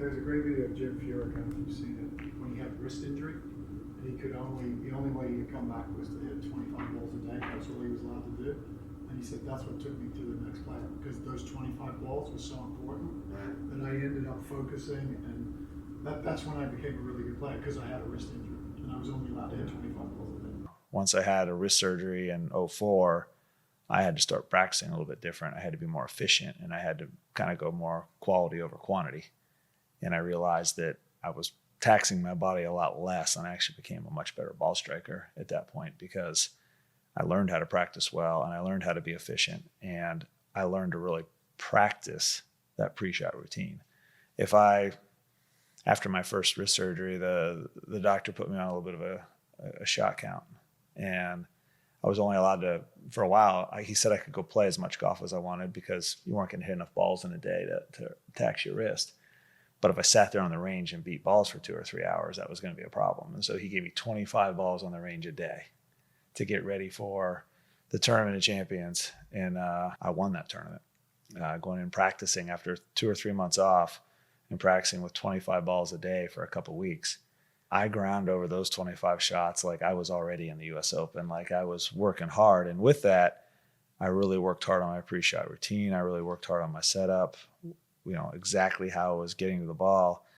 There's a great video of Jim Furyk, I don't know if you've seen it, when he had a wrist injury, and the only way he could come back was to hit 25 balls a day. That's all he was allowed to do. And he said, that's what took me to the next player, because those 25 balls was so important that I ended up focusing, and that's when I became a really good player, because I had a wrist injury, and I was only allowed to hit 25 balls a day. Once I had a wrist surgery in '04, I had to start practicing a little bit different. I had to be more efficient, and I had to kind of go more quality over quantity. And I realized that I was taxing my body a lot less, and I actually became a much better ball striker at that point because I learned how to practice well, and I learned how to be efficient, and I learned to really practice that pre-shot routine. After my first wrist surgery, the doctor put me on a little bit of a shot count, and I was only allowed to, for a while, he said I could go play as much golf as I wanted because you weren't going to hit enough balls in a day to tax your wrist. But if I sat there on the range and beat balls for 2 or 3 hours, that was going to be a problem. And so he gave me 25 balls on the range a day to get ready for the Tournament of Champions. And I won that tournament. Going in practicing after 2 or 3 months off and practicing with 25 balls a day for a couple of weeks. I ground over those 25 shots like I was already in the U.S. Open, like I was working hard. And with that, I really worked hard on my pre-shot routine. I really worked hard on my setup, exactly how I was getting to the ball.